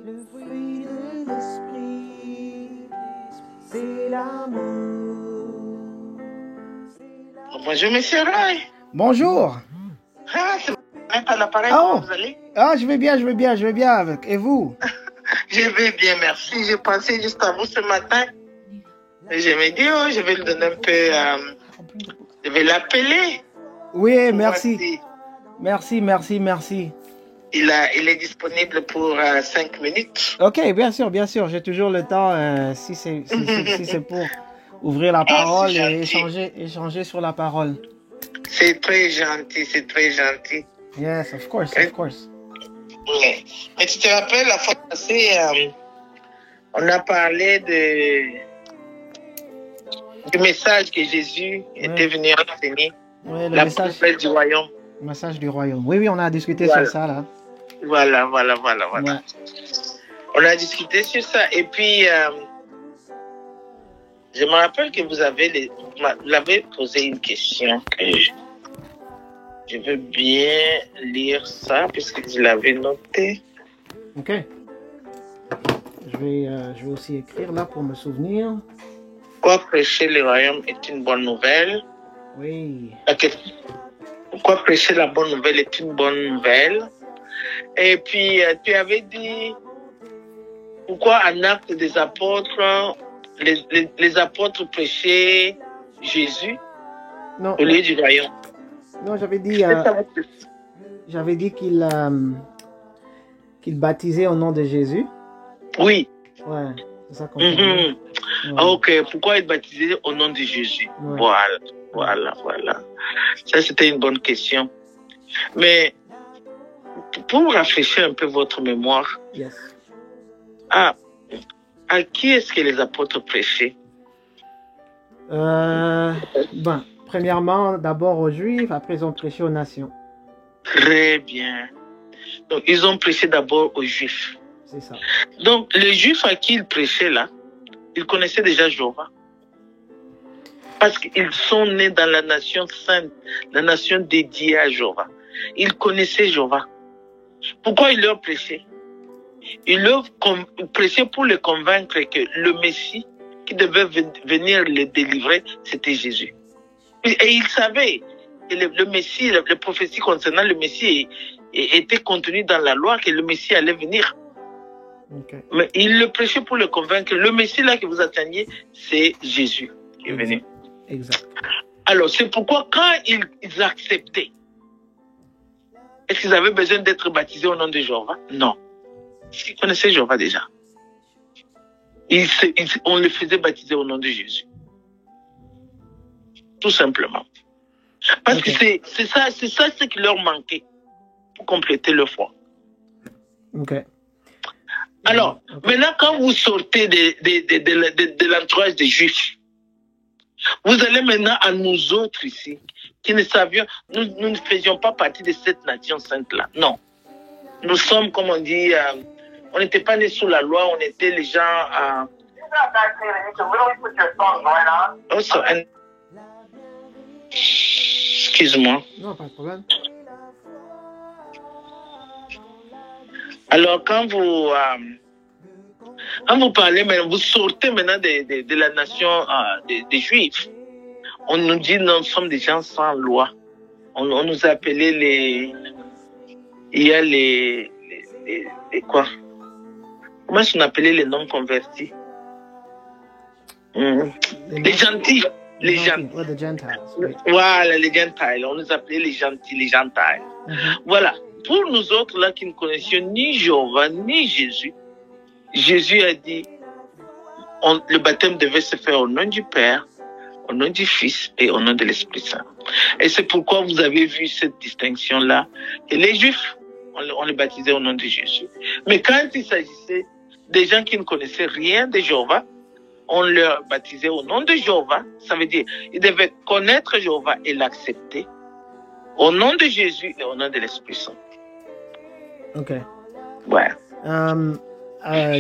Le fruit de l'esprit, c'est l'amour. Bonjour, monsieur Roy. Bonjour. Ah, c'est à l'appareil, Ah, comment oh. vous allez? Ah, je vais bien. Et vous? Je vais bien, merci. J'ai pensé juste à vous ce matin. Et je me dis, oh, je vais lui donner un peu... je vais l'appeler. Oui, merci. Voici. Merci. Il est disponible pour 5 minutes. Ok, bien sûr. J'ai toujours le temps si c'est pour ouvrir la parole et échanger sur la parole. C'est très gentil, c'est très gentil. Yes, of course. Oui. Mais tu te rappelles, la fois passée, on a parlé du message que Jésus était venu enseigner. Oui, le la message du royaume. Le message du royaume. Oui, on a discuté sur ça là. Voilà. Ouais. On a discuté sur ça. Et puis, je me rappelle que vous l'avez posé une question que je veux bien lire ça puisque je l'avais noté. Ok. Je vais aussi écrire là pour me souvenir. Pourquoi prêcher le royaume est une bonne nouvelle? Oui. Okay. Pourquoi prêcher la bonne nouvelle est une bonne nouvelle? Et puis, tu avais dit pourquoi en Actes des Apôtres, les apôtres prêchaient Jésus au lieu du royaume. Non, j'avais dit qu'il baptisait au nom de Jésus. Oui. Ouais, c'est ça qu'on ouais. Ok, pourquoi il baptisait au nom de Jésus? Ouais. Voilà. Ça, c'était une bonne question. Mais pour rafraîchir un peu votre mémoire, yes. À qui est-ce que les apôtres prêchaient? Premièrement, d'abord aux Juifs, après ils ont prêché aux nations. Très bien. Donc, ils ont prêché d'abord aux Juifs. C'est ça. Donc, les Juifs à qui ils prêchaient là, ils connaissaient déjà Jéhovah. Parce qu'ils sont nés dans la nation sainte, la nation dédiée à Jéhovah. Ils connaissaient Jéhovah. Pourquoi ils leur prêchaient? Ils leur prêchaient pour les convaincre que le Messie qui devait venir les délivrer, c'était Jésus. Et ils savaient que le Messie, les prophéties concernant le Messie étaient contenues dans la loi, que le Messie allait venir. Okay. Mais ils le prêchaient pour le convaincre. Le Messie là que vous attendiez, c'est Jésus qui est venu. Exact. Alors, c'est pourquoi quand ils acceptaient, est-ce qu'ils avaient besoin d'être baptisés au nom de Jéhovah? Non. Ils connaissaient Jéhovah déjà. On les faisait baptiser au nom de Jésus. Tout simplement. Parce que c'est ça ce qui leur manquait pour compléter leur foi. Ok. Alors, maintenant, quand vous sortez de l'entourage des Juifs, vous allez maintenant à nous autres ici, qui ne savions, nous ne faisions pas partie de cette nation sainte-là. Non. Nous sommes, comme on dit, on n'était pas nés sous la loi, on était les gens... Excuse-moi. Non, pas de problème. Alors, quand vous parlez, vous sortez maintenant de la nation des Juifs, on nous dit nous sommes des gens sans loi. On nous appelait les... Il y a les quoi? Comment est-ce qu'on appelait les non-convertis? Les gentils. Les gentils. Ouais, the Gentiles. Oui. Voilà, les Gentiles. On nous appelait les gentils, les Gentiles. Voilà. Pour nous autres là qui ne connaissions ni Jéhovah ni Jésus, Jésus a dit le baptême devait se faire au nom du Père, au nom du Fils et au nom de l'Esprit Saint. Et c'est pourquoi vous avez vu cette distinction-là. Et les Juifs, on les baptisait au nom de Jésus. Mais quand il s'agissait des gens qui ne connaissaient rien de Jéhovah, on leur baptisait au nom de Jéhovah. Ça veut dire ils devaient connaître Jéhovah et l'accepter au nom de Jésus et au nom de l'Esprit Saint. Ok. Ouais.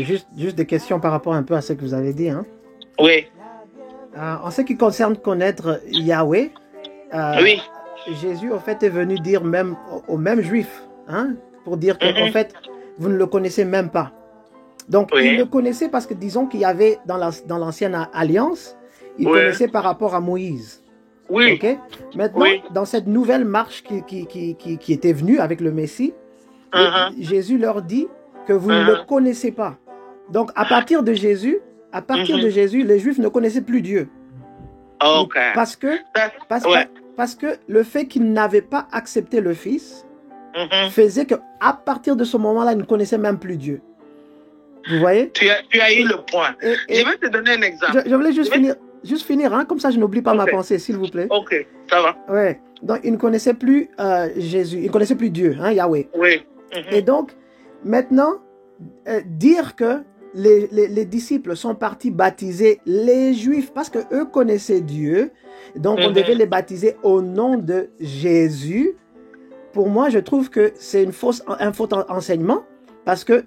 Juste des questions par rapport un peu à ce que vous avez dit. Hein? Oui. En ce qui concerne connaître Yahweh, oui. Jésus en fait est venu dire même aux mêmes Juifs, hein, pour dire que en fait vous ne le connaissez même pas. Donc, Oui. ils le connaissaient parce que, disons qu'il y avait dans l'ancienne alliance, ils Oui. connaissaient par rapport à Moïse. Oui. Ok. Maintenant, Oui. dans cette nouvelle marche qui était venue avec le Messie, Jésus leur dit que vous ne le connaissez pas. Donc, à partir de Jésus, les Juifs ne connaissaient plus Dieu. Ok. Parce que le fait qu'ils n'avaient pas accepté le Fils faisait qu'à partir de ce moment-là, ils ne connaissaient même plus Dieu. Vous voyez? Tu as eu le point. Je vais te donner un exemple. Je voulais juste finir, hein, comme ça je n'oublie pas ma pensée, s'il vous plaît. Ok, ça va. Ouais. Donc, ils ne connaissaient plus Jésus, ils ne connaissaient plus Dieu, hein, Yahweh. Oui. Et donc, maintenant, dire que les disciples sont partis baptiser les Juifs parce qu'eux connaissaient Dieu, donc on devait les baptiser au nom de Jésus. Pour moi, je trouve que c'est un faux enseignement parce que,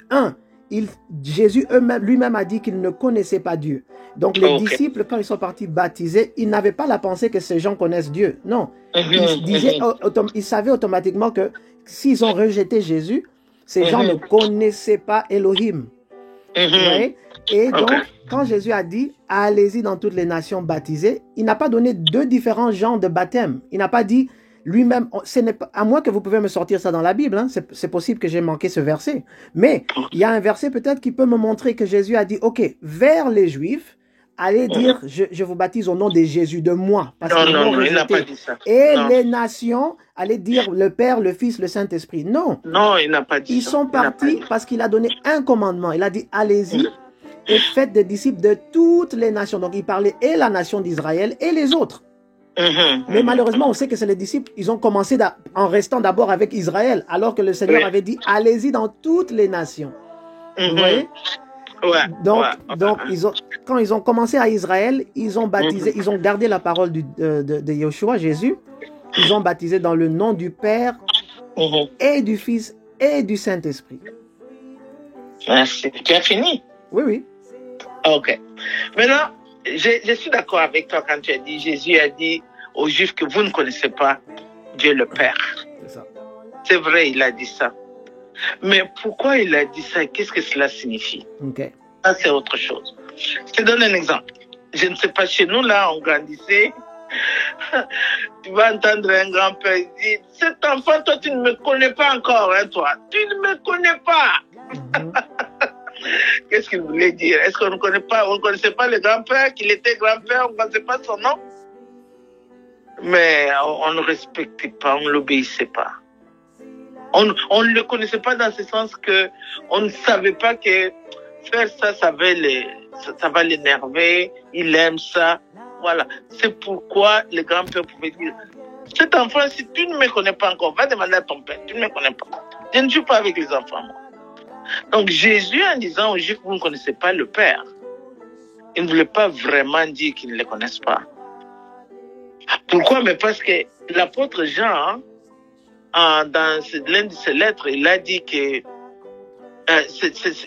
Jésus lui-même a dit qu'il ne connaissait pas Dieu. Donc les disciples, quand ils sont partis baptiser, ils n'avaient pas la pensée que ces gens connaissent Dieu. Non. Ils savaient automatiquement que s'ils ont rejeté Jésus, ces gens ne connaissaient pas Elohim. Ouais. Et donc, quand Jésus a dit « Allez-y dans toutes les nations baptisées », il n'a pas donné deux différents genres de baptême. Il n'a pas dit lui-même, à moins que vous pouvez me sortir ça dans la Bible, hein, c'est possible que j'ai manqué ce verset. Mais il y a un verset peut-être qui peut me montrer que Jésus a dit « Ok, vers les Juifs, allez dire, je vous baptise au nom de Jésus, de moi. » Non, il n'a pas dit ça. Et les nations, allez dire le Père, le Fils, le Saint-Esprit. Non. Non, il n'a pas dit ça. Ils sont partis parce qu'il a donné un commandement. Il a dit, allez-y et faites des disciples de toutes les nations. Donc, il parlait et la nation d'Israël et les autres. Mais malheureusement, on sait que c'est les disciples, ils ont commencé en restant d'abord avec Israël, alors que le Seigneur avait dit, allez-y dans toutes les nations. Vous voyez? Donc, quand ils ont commencé à Israël, ils ont baptisé, ils ont gardé la parole de Yeshua, Jésus. Ils ont baptisé dans le nom du Père et du Fils et du Saint-Esprit. Merci. Tu as fini? Oui. Ok. Maintenant, je suis d'accord avec toi quand tu as dit, Jésus a dit aux Juifs que vous ne connaissez pas Dieu le Père. C'est ça. C'est vrai, il a dit ça. Mais pourquoi il a dit ça? Qu'est-ce que cela signifie? Ça, c'est autre chose. Je te donne un exemple. Je ne sais pas, chez nous, là, on grandissait. Tu vas entendre un grand-père dire, cet enfant, toi, tu ne me connais pas encore, hein, toi. Tu ne me connais pas. Qu'est-ce qu'il voulait dire? Est-ce qu'on ne connaissait pas le grand-père, qu'il était grand-père, on ne connaissait pas son nom? Mais on ne respectait pas, on ne l'obéissait pas. On ne le connaissait pas dans ce sens que on ne savait pas que faire ça, ça va l'énerver, il aime ça. Voilà. C'est pourquoi le grand-père pouvait dire, cet enfant, si tu ne me connais pas encore, va demander à ton père, tu ne me connais pas. Je ne joue pas avec les enfants, moi. Donc Jésus, en disant aux Juifs, vous ne connaissez pas le Père, il ne voulait pas vraiment dire qu'ils ne le connaissent pas. Pourquoi? Mais parce que l'apôtre Jean, dans l'une de ses lettres, il a dit que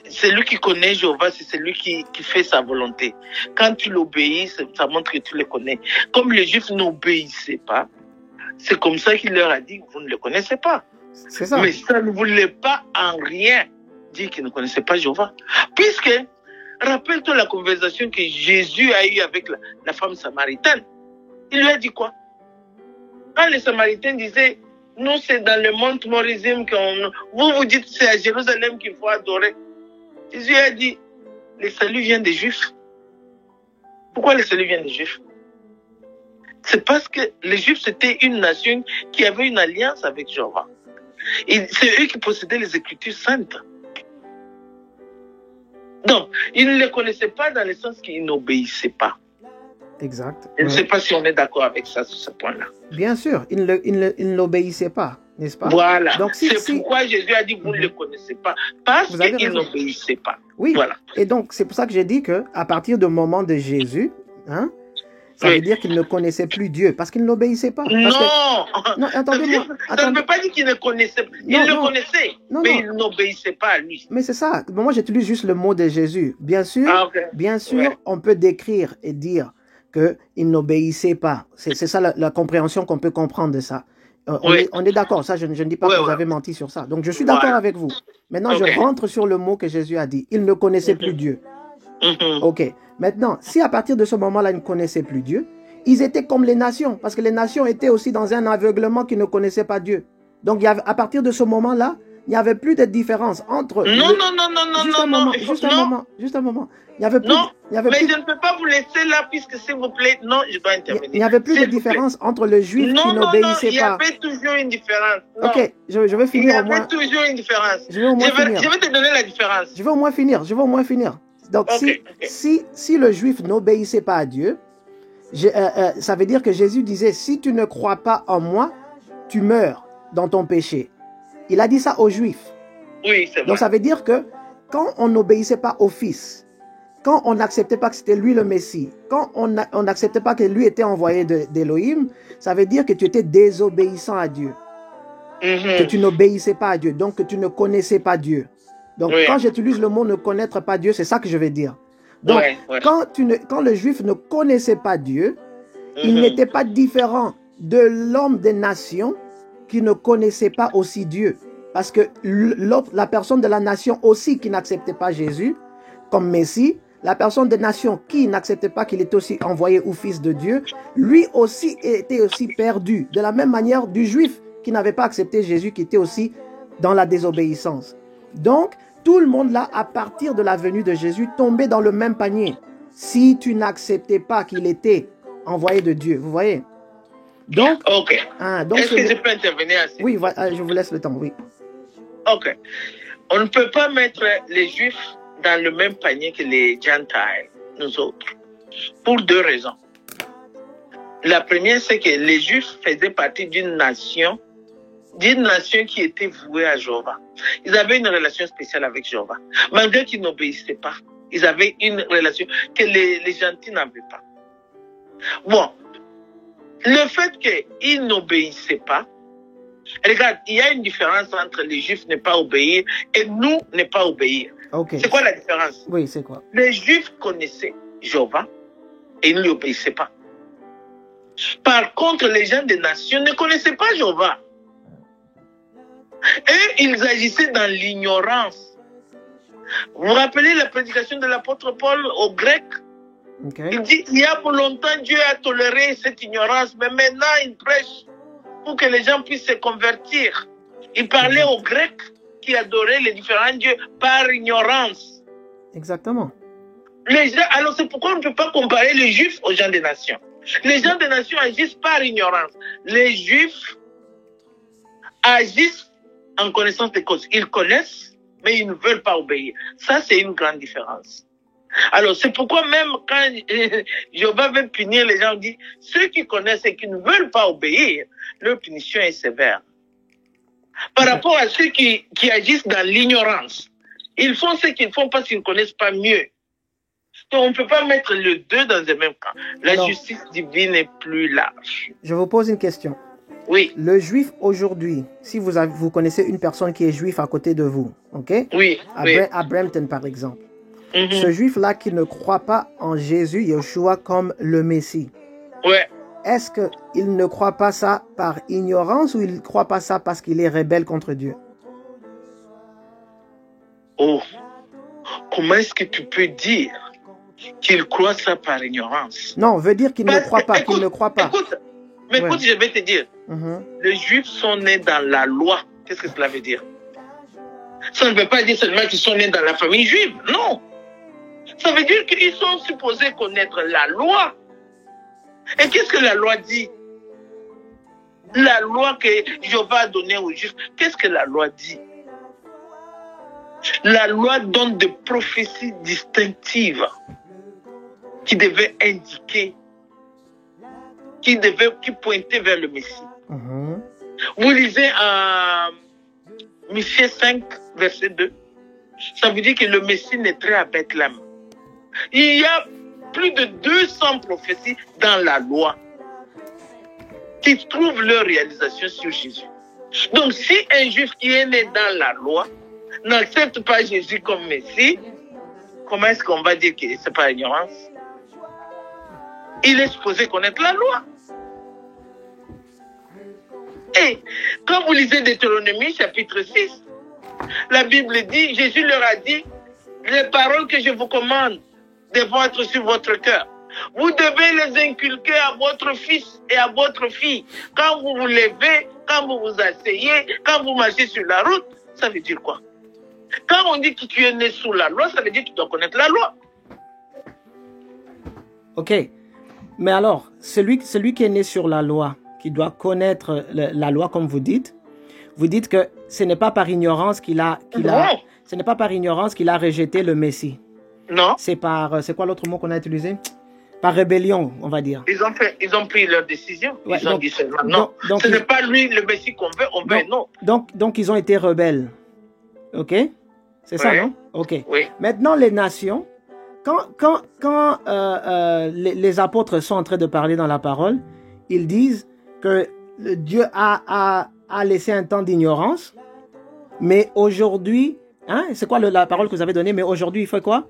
c'est lui qui connaît Jéhovah, c'est celui qui fait sa volonté. Quand tu l'obéis, ça montre que tu le connais. Comme les Juifs n'obéissaient pas, c'est comme ça qu'il leur a dit, vous ne le connaissez pas. C'est ça. Mais ça ne voulait pas en rien dire qu'ils ne connaissaient pas Jéhovah. Puisque, rappelle-toi la conversation que Jésus a eue avec la femme samaritaine. Il lui a dit quoi? Quand les Samaritains disaient, nous c'est dans le mont Morizim vous dites c'est à Jérusalem qu'il faut adorer. Jésus a dit, le salut vient des Juifs. Pourquoi le salut vient des Juifs? C'est parce que les Juifs c'était une nation qui avait une alliance avec Jéhovah. Et c'est eux qui possédaient les Écritures saintes. Donc, ils ne les connaissaient pas dans le sens qu'ils n'obéissaient pas. Exact. Je ne sais pas si on est d'accord avec ça sur ce point-là. Bien sûr, ils ne l'obéissaient pas, n'est-ce pas? Voilà. Donc, pourquoi Jésus a dit vous ne le connaissez pas, parce qu'ils n'obéissaient pas. Oui. Voilà. Et donc, c'est pour ça que j'ai dit qu'à partir du moment de Jésus, ça veut dire qu'ils ne connaissaient plus Dieu, parce qu'ils ne l'obéissaient pas. Non, attendez-moi. Ça ne veut pas dire qu'ils ne connaissaient pas. Ils le connaissaient, mais ils n'obéissaient pas à lui. Mais c'est ça. Moi, j'utilise juste le mot de Jésus. Bien sûr, on peut décrire et dire qu'ils n'obéissaient pas. C'est ça la compréhension qu'on peut comprendre de ça. Oui. On est d'accord, ça, je ne dis pas Ouais, que vous ouais. avez menti sur ça. Donc, je suis d'accord Voilà. avec vous. Maintenant, Ok. je rentre sur le mot que Jésus a dit. Il ne connaissait plus Dieu. Mhm. Ok. Maintenant, si à partir de ce moment-là, ils ne connaissaient plus Dieu, ils étaient comme les nations, parce que les nations étaient aussi dans un aveuglement qui ne connaissait pas Dieu. Donc, à partir de ce moment-là, il n'y avait plus de différence entre... Non, non, non, non, non, Juste non, un non. moment, Il faut- juste un non, moment, juste un moment. Il n'y avait plus, non. il y avait Mais plus, je ne peux pas vous laisser là, puisque s'il vous plaît, non, je dois il intervenir. n'y avait plus de S'il vous plaît. différence entre le juif Non, qui non, non, n'obéissait il y pas. avait toujours une différence. Non. Ok, je vais Il y finir au avait moins. toujours une différence. Je vais au moins finir. Je vais te donner la différence. Je vais au moins finir. Je vais au moins finir. Donc, Ok, ok. si le juif n'obéissait pas à Dieu, ça veut dire que Jésus disait, si tu ne crois pas en moi, tu meurs dans ton péché. Il a dit ça aux juifs. Oui, c'est vrai. Donc, ça veut dire que quand on n'obéissait pas au Fils, quand on n'acceptait pas que c'était lui le Messie, quand on n'acceptait pas que lui était envoyé d'Élohim, ça veut dire que tu étais désobéissant à Dieu, que Mhm. tu n'obéissais pas à Dieu, donc que tu ne connaissais pas Dieu. Donc, Oui. quand j'utilise le mot ne connaître pas Dieu, c'est ça que je veux dire. Donc, Ouais, ouais. quand le juif ne connaissait pas Dieu, il Mhm. n'était pas différent de l'homme des nations qui ne connaissait pas aussi Dieu. Parce que la personne de la nation aussi qui n'acceptait pas Jésus comme Messie, la personne des nations qui n'acceptait pas qu'il était aussi envoyé ou fils de Dieu, lui aussi était aussi perdu. De la même manière du juif qui n'avait pas accepté Jésus, qui était aussi dans la désobéissance. Donc, tout le monde là, à partir de la venue de Jésus, tombait dans le même panier. Si tu n'acceptais pas qu'il était envoyé de Dieu, vous voyez. Donc, Ok. donc Est-ce que je peux intervenir à ce oui, niveau? je vous laisse le temps, oui. Ok. On ne peut pas mettre les Juifs dans le même panier que les Gentiles, nous autres, pour deux raisons. La première, c'est que les Juifs faisaient partie d'une nation qui était vouée à Jéhovah. Ils avaient une relation spéciale avec Jéhovah. Malgré qu'ils n'obéissaient pas, ils avaient une relation que les gentils n'avaient pas. Bon, le fait qu'ils n'obéissaient pas, regarde, il y a une différence entre les Juifs ne pas obéir et nous ne pas obéir. Okay. C'est quoi la différence? Oui, c'est quoi? Les Juifs connaissaient Jéhovah et ils ne lui obéissaient pas. Par contre, les gens des nations ne connaissaient pas Jéhovah. Et ils agissaient dans l'ignorance. Vous vous rappelez la prédication de l'apôtre Paul aux Grecs? Okay. Il dit, il y a pour longtemps, Dieu a toléré cette ignorance, mais maintenant il prêche pour que les gens puissent se convertir. Il parlait aux Grecs qui adoraient les différents dieux par ignorance. Exactement. Les gens, alors c'est pourquoi on ne peut pas comparer les Juifs aux gens des nations. Les gens des nations agissent par ignorance. Les Juifs agissent en connaissance des causes. Ils connaissent, mais ils ne veulent pas obéir. Ça, c'est une grande différence. Alors, c'est pourquoi même quand Jéhovah veut punir les gens, il dit, ceux qui connaissent et qui ne veulent pas obéir, leur punition est sévère. Par rapport à ceux qui agissent dans l'ignorance, ils font ce qu'ils font parce qu'ils ne connaissent pas mieux. Donc, on ne peut pas mettre les deux dans le même camp. La justice divine est plus large. Je vous pose une question. Oui. Le juif aujourd'hui, si vous connaissez une personne qui est juif à côté de vous, ok? Oui. À Brampton, par exemple. Ce juif-là qui ne croit pas en Jésus, Yeshua, comme le Messie. Ouais. Est-ce qu'il ne croit pas ça par ignorance ou il ne croit pas ça parce qu'il est rebelle contre Dieu? Oh, comment est-ce que tu peux dire qu'il croit ça par ignorance? Non, veut dire qu'il ne croit pas, qu'il ne croit pas. Écoute, je vais te dire. Les Juifs sont nés dans la loi. Qu'est-ce que cela veut dire? Ça ne veut pas dire seulement qu'ils sont nés dans la famille juive. Non. Ça veut dire qu'ils sont supposés connaître la loi. Et qu'est-ce que la loi dit? La loi que Jéhovah a donnée aux Juifs, qu'est-ce que la loi dit? La loi donne des prophéties distinctives qui devaient indiquer, qui pointaient vers le Messie. Vous lisez en Michée 5, verset 2. Ça veut dire que le Messie naîtrait à Bethléem. Il y a plus de 200 prophéties dans la loi qui trouvent leur réalisation sur Jésus. Donc, si un juif qui est né dans la loi n'accepte pas Jésus comme Messie, comment est-ce qu'on va dire que c'est pas ignorance? Il est supposé connaître la loi. Et quand vous lisez Deutéronomie chapitre 6, la Bible dit, Jésus leur a dit, les paroles que je vous commande devront être sur votre cœur. Vous devez les inculquer à votre fils et à votre fille. Quand vous vous levez, quand vous vous asseyez, quand vous marchez sur la route, ça veut dire quoi? Quand on dit que tu es né sous la loi, ça veut dire que tu dois connaître la loi. Ok. Mais alors, celui qui est né sur la loi, qui doit connaître la loi, comme vous dites que ce n'est pas par ignorance ce n'est pas par ignorance qu'il a rejeté le Messie. Non. C'est quoi l'autre mot qu'on a utilisé? Par rébellion, on va dire. Ils ont pris leur décision. Ouais, ils ont dit seulement non. Ce n'est pas lui le Messie qu'on veut, on veut non. Donc ils ont été rebelles. Ok? C'est ça, non? Ok. Oui. Maintenant, les nations, quand les apôtres sont en train de parler dans la parole, ils disent que Dieu a laissé un temps d'ignorance, mais aujourd'hui, c'est quoi la parole que vous avez donnée? Mais aujourd'hui, il fait quoi?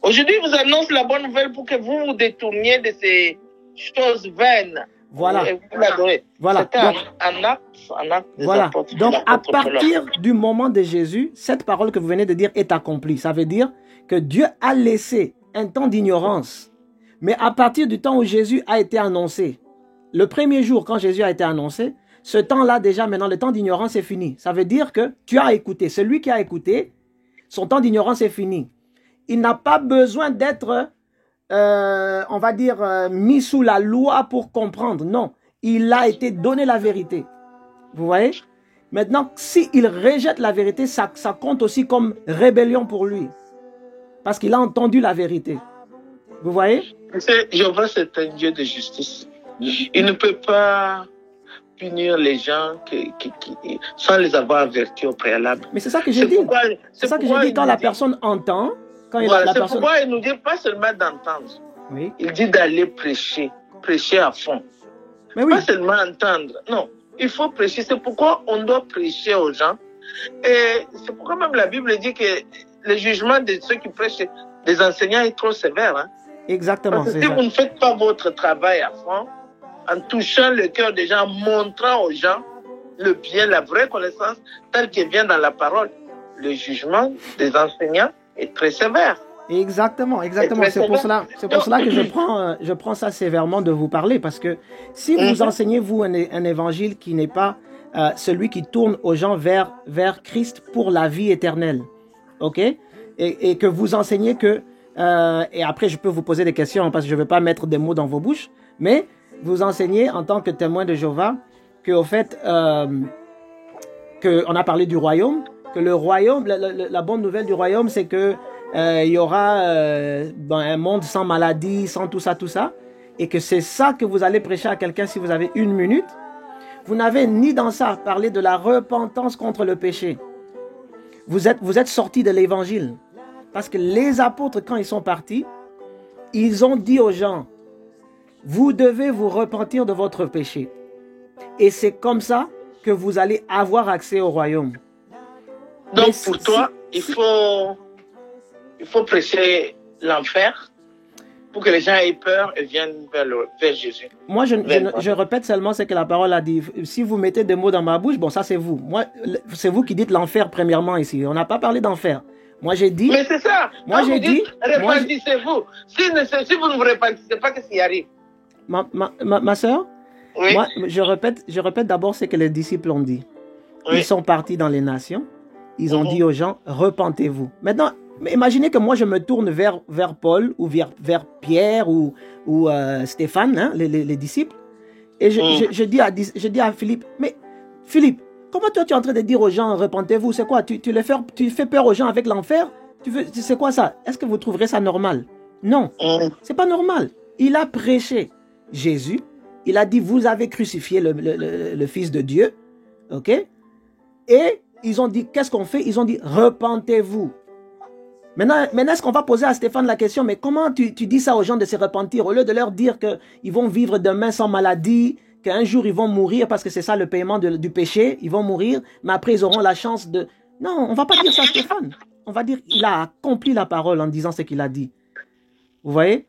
Aujourd'hui, vous annonce la bonne nouvelle pour que vous vous détourniez de ces choses vaines. Voilà. Et vous l'adorez. Voilà. Un acte des voilà. apôtres. Donc, à partir du moment de Jésus, cette parole que vous venez de dire est accomplie. Ça veut dire que Dieu a laissé un temps d'ignorance. Mais à partir du temps où Jésus a été annoncé, le premier jour quand Jésus a été annoncé, ce temps-là déjà, maintenant, le temps d'ignorance est fini. Ça veut dire que tu as écouté. Celui qui a écouté, son temps d'ignorance est fini. Il n'a pas besoin d'être, on va dire, mis sous la loi pour comprendre. Non, il a été donné la vérité. Vous voyez? Maintenant, s'il rejette la vérité, ça compte aussi comme rébellion pour lui. Parce qu'il a entendu la vérité. Vous voyez? Jéhovah, c'est un Dieu de justice. Il ne peut pas punir les gens sans les avoir avertis au préalable. Mais c'est ça que j'ai dit. C'est ça que j'ai dit quand la personne entend. C'est pourquoi il nous dit pas seulement d'entendre. Oui. Il dit d'aller prêcher à fond. Mais oui. Pas seulement entendre. Non, il faut prêcher. C'est pourquoi on doit prêcher aux gens. Et c'est pourquoi même la Bible dit que le jugement de ceux qui prêchent des enseignants est trop sévère. Hein? Exactement. Parce que si vous ne faites pas votre travail à fond, en touchant le cœur des gens, en montrant aux gens le bien, la vraie connaissance, telle qu'elle vient dans la parole, le jugement des enseignants est très sévère. Exactement. C'est pour cela que je prends ça sévèrement de vous parler, parce que si vous enseignez, vous, un évangile qui n'est pas celui qui tourne aux gens vers Christ pour la vie éternelle, ok? Et que vous enseignez que, et après je peux vous poser des questions, parce que je ne veux pas mettre des mots dans vos bouches, mais vous enseignez en tant que témoin de Jéhovah que, au fait, que on a parlé du royaume, que le royaume, la bonne nouvelle du royaume, c'est que il y aura un monde sans maladie, sans tout ça, et que c'est ça que vous allez prêcher à quelqu'un si vous avez 1 minute. Vous n'avez ni dans ça parlé de la repentance contre le péché. Vous êtes sortis de l'évangile. Parce que les apôtres, quand ils sont partis, ils ont dit aux gens, vous devez vous repentir de votre péché. Et c'est comme ça que vous allez avoir accès au royaume. Donc pour toi, il faut prêcher l'enfer pour que les gens aient peur et viennent vers Jésus. Moi, je répète seulement ce que la parole a dit. Si vous mettez des mots dans ma bouche, bon, ça c'est vous. Moi, c'est vous qui dites l'enfer premièrement ici. On n'a pas parlé d'enfer. Moi, j'ai dit... Mais c'est ça. Moi, j'ai dit... Repentissez-vous. Si vous ne vous repentissez pas, qu'est-ce qui arrive? Ma soeur, oui. Moi, je répète d'abord ce que les disciples ont dit. Oui. Ils sont partis dans les nations. Ils ont dit aux gens, repentez-vous. Maintenant, imaginez que moi, je me tourne vers Paul ou vers Pierre ou Stéphane, hein, les disciples. Et je dis à Philippe, mais Philippe, comment toi tu es en train de dire aux gens, repentez-vous? C'est quoi? Tu fais peur aux gens avec l'enfer? C'est quoi ça? Est-ce que vous trouverez ça normal? Non, c'est pas normal. Il a prêché Jésus. Il a dit, vous avez crucifié le Fils de Dieu. OK? Et ils ont dit, qu'est-ce qu'on fait? Ils ont dit, repentez-vous. Maintenant, est-ce qu'on va poser à Stéphane la question, mais comment tu dis ça aux gens de se repentir, au lieu de leur dire qu'ils vont vivre demain sans maladie, qu'un jour ils vont mourir parce que c'est ça le paiement du péché, ils vont mourir, mais après ils auront la chance de... Non, on va pas dire ça à Stéphane. On va dire, il a accompli la parole en disant ce qu'il a dit. Vous voyez?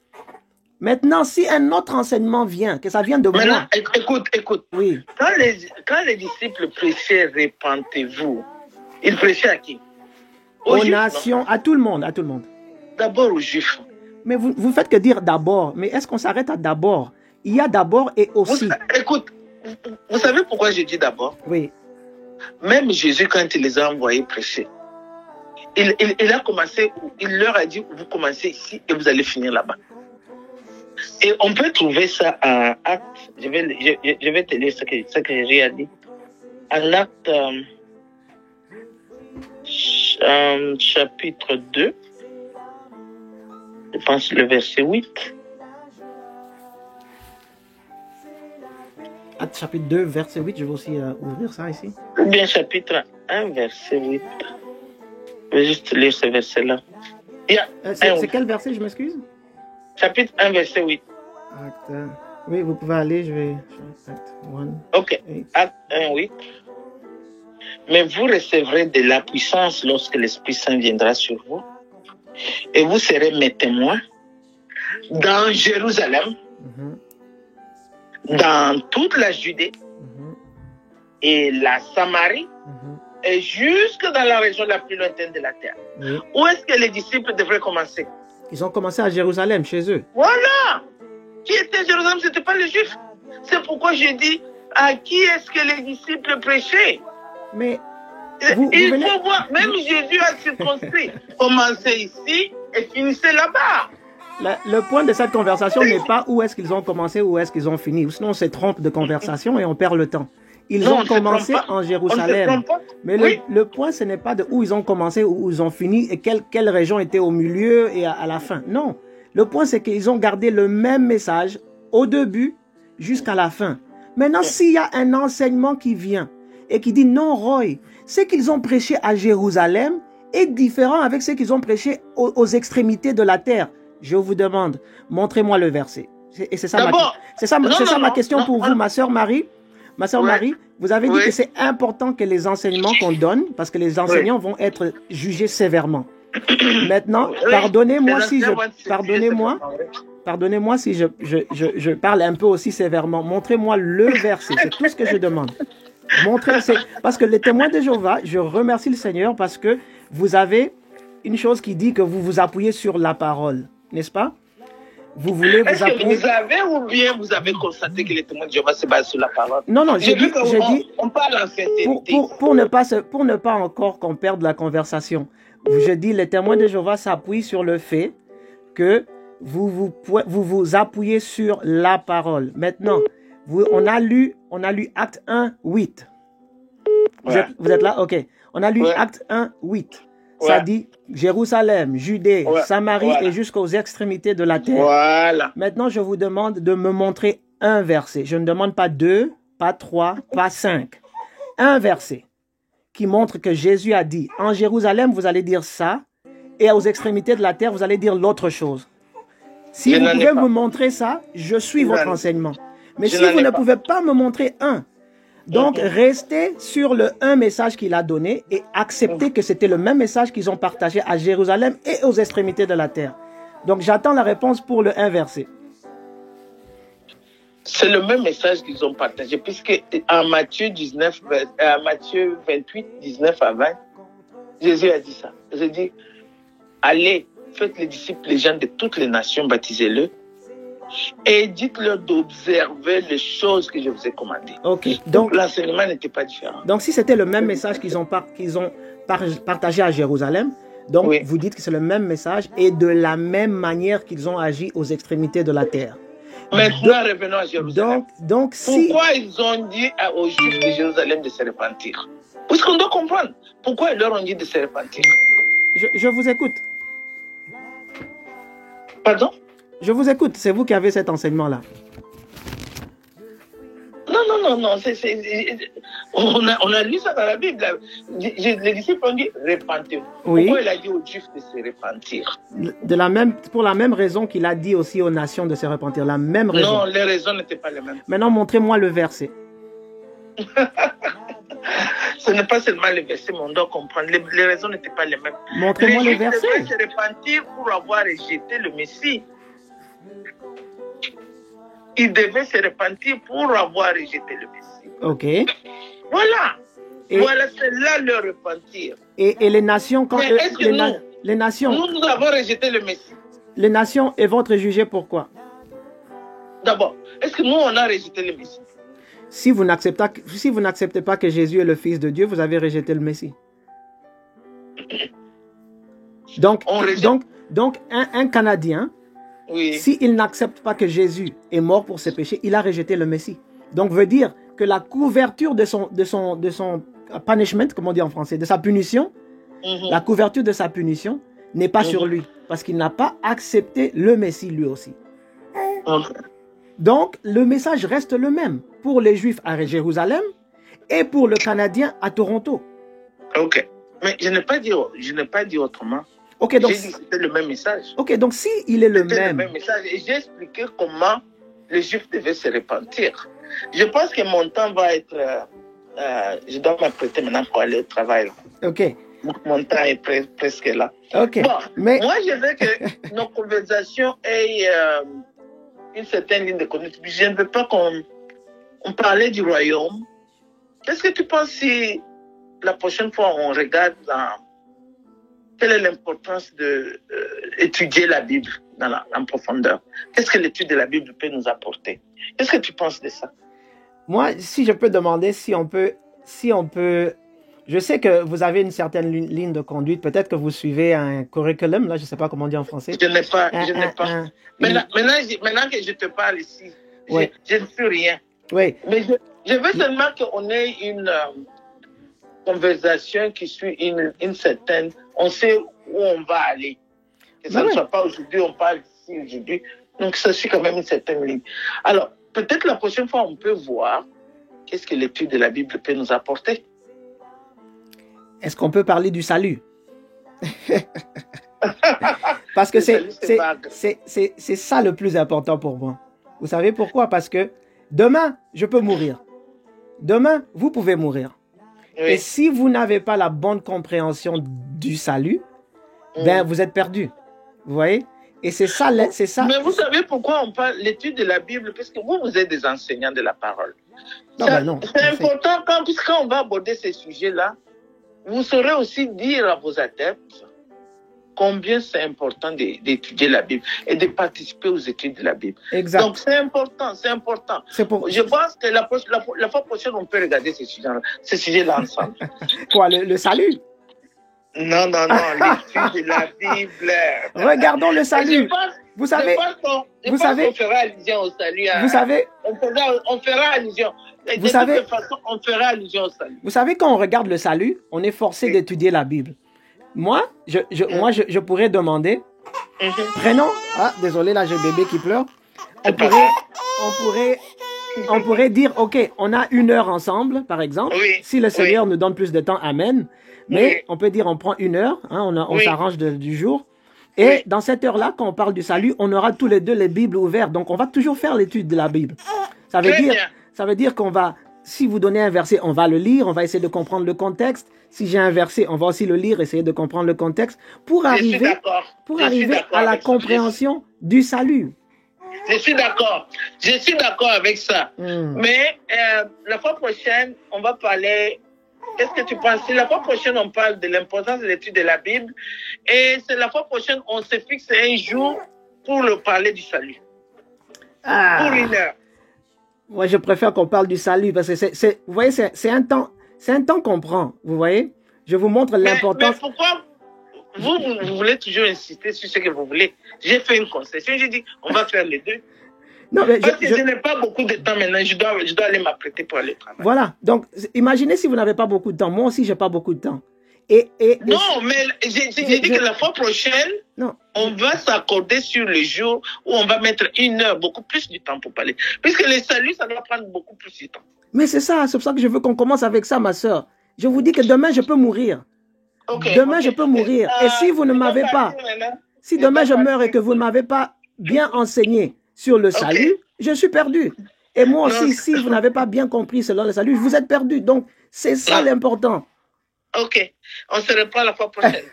Maintenant, si un autre enseignement vient, que ça vient de Maintenant, moi, écoute. oui, Quand les disciples prêchaient, répentez-vous, ils prêchaient à qui? aux Juifs, non? nations, à tout le monde, à tout le monde. D'abord aux Juifs. Mais vous faites que dire d'abord. Mais est-ce qu'on s'arrête à d'abord? Il y a d'abord et aussi. Écoute, vous savez pourquoi je dis d'abord? Oui. Même Jésus, quand il les a envoyés prêcher, il a commencé, il leur a dit, vous commencez ici et vous allez finir là-bas. Et on peut trouver ça en Actes. Je vais te lire ce que Jésus a dit. En Actes chapitre 2, je pense le verset 8. Actes chapitre 2, verset 8, je vais aussi ouvrir ça ici. Ou bien chapitre 1, verset 8. Je vais juste lire ce verset-là. C'est quel verset, je m'excuse? Chapitre 1, verset 8. Acte, oui, vous pouvez aller, je vais... Acte 1. Ok, Acte 1, 8. Mais vous recevrez de la puissance lorsque l'Esprit Saint viendra sur vous. Et vous serez mes témoins dans Jérusalem, dans toute la Judée et la Samarie, et jusque dans la région la plus lointaine de la terre. Oui. Où est-ce que les disciples devraient commencer? Ils ont commencé à Jérusalem, chez eux. Voilà! Qui était à Jérusalem? Ce n'était pas les Juifs. C'est pourquoi j'ai dit, à qui est-ce que les disciples prêchaient? Mais il faut voir, même Jésus a circonscrit. Commencez ici et finissez là-bas. Le point de cette conversation n'est pas où est-ce qu'ils ont commencé, où est-ce qu'ils ont fini. Sinon, on se trompe de conversation et on perd le temps. Ils ont commencé en Jérusalem. Mais le point, ce n'est pas de où ils ont commencé, où ils ont fini et quelle région était au milieu et à la fin. Non. Le point, c'est qu'ils ont gardé le même message au début jusqu'à la fin. Maintenant, s'il y a un enseignement qui vient et qui dit non, Roy, ce qu'ils ont prêché à Jérusalem est différent avec ce qu'ils ont prêché aux extrémités de la terre. Je vous demande, montrez-moi le verset. Et c'est ça ma question pour vous, ma sœur Marie. Ma sœur Marie, vous avez dit que c'est important que les enseignements qu'on donne, parce que les enseignants vont être jugés sévèrement. Maintenant, pardonnez-moi si je parle un peu aussi sévèrement. Montrez-moi le verset, c'est tout ce que je demande. Parce que les témoins de Jéhovah, je remercie le Seigneur parce que vous avez une chose qui dit que vous vous appuyez sur la parole, n'est-ce pas? Vous voulez vous appuyer... Est-ce que vous avez ou bien vous avez constaté que les témoins de Jéhovah se basent sur la parole? Non, j'ai dit, on parle en sincérité. Pour ne pas encore qu'on perde la conversation, je dis les témoins de Jéhovah s'appuient sur le fait que vous vous appuyez sur la parole. Maintenant, on a lu Acte 1, 8. Vous êtes là? Ok. On a lu Acte 1, 8. Ça dit Jérusalem, Judée, Samarie et jusqu'aux extrémités de la terre. Voilà. Maintenant, je vous demande de me montrer un verset. Je ne demande pas 2, pas 3, pas 5. Un verset qui montre que Jésus a dit, en Jérusalem, vous allez dire ça, et aux extrémités de la terre, vous allez dire l'autre chose. Si vous pouvez me montrer ça, je suis votre enseignement. Mais si vous ne pouvez pas me montrer un, donc restez sur le un message qu'il a donné et acceptez que c'était le même message qu'ils ont partagé à Jérusalem et aux extrémités de la terre. Donc j'attends la réponse pour le un verset. C'est le même message qu'ils ont partagé, puisque en Matthieu 28, 19 à 20, Jésus a dit ça. Il a dit, allez, faites les disciples, les gens de toutes les nations, baptisez-le, et dites-leur d'observer les choses que je vous ai commandées. Ok. Donc l'enseignement n'était pas différent. Donc si c'était le même message qu'ils ont partagé à Jérusalem, donc vous dites que c'est le même message et de la même manière qu'ils ont agi aux extrémités de la terre. Maintenant, revenons à Jérusalem. Donc pourquoi ils ont dit aux Juifs de Jérusalem de se repentir? Parce qu'on doit comprendre. Pourquoi ils leur ont dit de se repentir? Je vous écoute. Pardon? Je vous écoute. C'est vous qui avez cet enseignement-là. Non. On a lu ça dans la Bible. Les disciples ont dit repentez-vous. Oui. Pourquoi il a dit aux Juifs de se repentir? Pour la même raison qu'il a dit aussi aux nations de se repentir. La même raison. Non, les raisons n'étaient pas les mêmes. Maintenant, montrez-moi le verset. Ce n'est pas seulement le verset, mais on doit comprendre. Les raisons n'étaient pas les mêmes. Montrez-moi le verset. Les Juifs devaient se repentir pour avoir rejeté le Messie. ils devaient se repentir pour avoir rejeté le Messie. Ok. Voilà. Et- Voilà, c'est là leur repentir. Et les nations, quand Mais est-ce que les nations, Nous avons rejeté le Messie. les nations vont être jugées pourquoi? D'abord, est-ce que nous, on a rejeté le Messie? Si vous n'acceptez pas que Jésus est le Fils de Dieu, vous avez rejeté le Messie. Donc, On rejette. donc un Canadien, Oui. s'il n'accepte pas que Jésus est mort pour ses péchés, il a rejeté le Messie. Donc, veut dire que la couverture de son punishment, comme on dit en français, de sa punition, Mhm. la couverture de sa punition n'est pas sur lui, parce qu'il n'a pas accepté le Messie lui aussi. Ok. Donc, le message reste le même pour les Juifs à Jérusalem et pour le Canadien à Toronto. Ok. Mais je n'ai pas dit autrement. Ok, donc, J'ai dit que c'était le même message. ok, donc si il est le C'était même, le même message. Et j'ai expliqué comment les Juifs devaient se repentir. Je pense que mon temps va être... je dois m'apprêter maintenant pour aller au travail. ok, Donc, mon temps est presque là. ok, Bon, mais moi, je veux que nos conversations aient une certaine ligne de conduite. Je ne veux pas qu'on parlait du royaume. Qu'est-ce que tu penses si la prochaine fois on regarde quelle est l'importance d'étudier la Bible en profondeur? Qu'est-ce que l'étude de la Bible peut nous apporter? Qu'est-ce que tu penses de ça? moi, si je peux demander si on peut, je sais que vous avez une certaine ligne de conduite, peut-être que vous suivez un curriculum, là, je ne sais pas comment on dit en français. Je n'ai pas. Maintenant que je te parle ici, Oui. je ne suis rien. Oui, Mais je veux seulement qu'on ait une conversation qui suit une certaine... On sait où on va aller. Que ça Ben ne oui. soit pas aujourd'hui, on parle d'ici aujourd'hui. Donc, ça suit quand même une certaine ligne. Alors, peut-être la prochaine fois, on peut voir qu'est-ce que l'étude de la Bible peut nous apporter. est-ce qu'on peut parler du salut? Parce que Le salut, c'est vague. c'est ça le plus important pour moi. Vous savez pourquoi? Parce que demain, je peux mourir. Demain, vous pouvez mourir. Oui. Et si vous n'avez pas la bonne compréhension du salut, ben vous êtes perdu. Vous voyez? Et c'est ça, c'est ça. Mais vous savez pourquoi on parle de l'étude de la Bible? Parce que vous êtes des enseignants de la parole. Non, ben non. C'est important quand on va aborder ces sujets-là, vous saurez aussi dire à vos adeptes combien c'est important d'étudier la Bible et de participer aux études de la Bible. Exact. Donc c'est important, c'est important. C'est pour Je pense que la fois prochaine, on peut regarder ces sujets-là ensemble. quoi, le salut? Non, l'étude de la Bible. Regardons le salut. Vous savez, je pense qu'on fera allusion au salut. vous savez, On fera allusion. Et Vous de savez- toute façon, on fera allusion au salut. vous savez, quand on regarde le salut, on est forcé d'étudier la Bible. Moi, je pourrais demander, prenons, désolé, là j'ai le bébé qui pleure. On pourrait dire, ok, on a 1 heure ensemble, par exemple. Oui, Si le Seigneur oui. nous donne plus de temps, amen. Mais Oui. on peut dire, on prend 1 heure, hein, on Oui. s'arrange du jour. Et Oui. dans cette heure-là, quand on parle du salut, on aura tous les deux les Bibles ouvertes. Donc, on va toujours faire l'étude de la Bible. Ça veut Très dire, bien. ça veut dire qu'on va, si vous donnez un verset, on va le lire, on va essayer de comprendre le contexte. Si j'ai un verset, on va aussi le lire, essayer de comprendre le contexte pour Je suis arriver, d'accord. pour Je suis arriver d'accord à la avec ça. compréhension du salut. Je suis d'accord. Je suis d'accord avec ça. Mais la fois prochaine, on va parler. Qu'est-ce que tu penses? Si la fois prochaine, on parle de l'importance de l'étude de la Bible. Et c'est la fois prochaine, on se fixe un jour pour le parler du salut. Pour 1 heure. Moi, je préfère qu'on parle du salut parce que vous voyez, c'est un temps qu'on prend. Vous voyez? Je vous montre l'importance. Mais pourquoi vous voulez toujours insister sur ce que vous voulez? J'ai fait une concession. J'ai dit, on va faire les deux. Non, mais Parce que je n'ai pas beaucoup de temps maintenant. Je dois aller m'apprêter pour aller travailler. voilà. Donc, imaginez si vous n'avez pas beaucoup de temps. Moi aussi, j'ai pas beaucoup de temps. Non, mais j'ai dit que la fois prochaine, non. on va s'accorder sur le jour où on va mettre 1 heure, beaucoup plus du temps pour parler. Puisque le salut, ça doit prendre beaucoup plus de temps. Mais c'est ça, c'est pour ça que je veux qu'on commence avec ça, ma soeur. Je vous dis que demain, je peux mourir. Okay, Demain, okay. je peux mourir. Et si vous ne m'avez pas, si demain je meurs et que vous ne m'avez pas bien enseigné sur le salut, je suis perdu. Et moi aussi, si vous n'avez pas bien compris selon le salut, vous êtes perdu. Donc, c'est ça l'important. Ok, on se reprend la fois prochaine.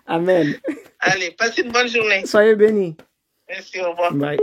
Amen. Allez, passez une bonne journée. Soyez bénis. Merci, au revoir. Bye.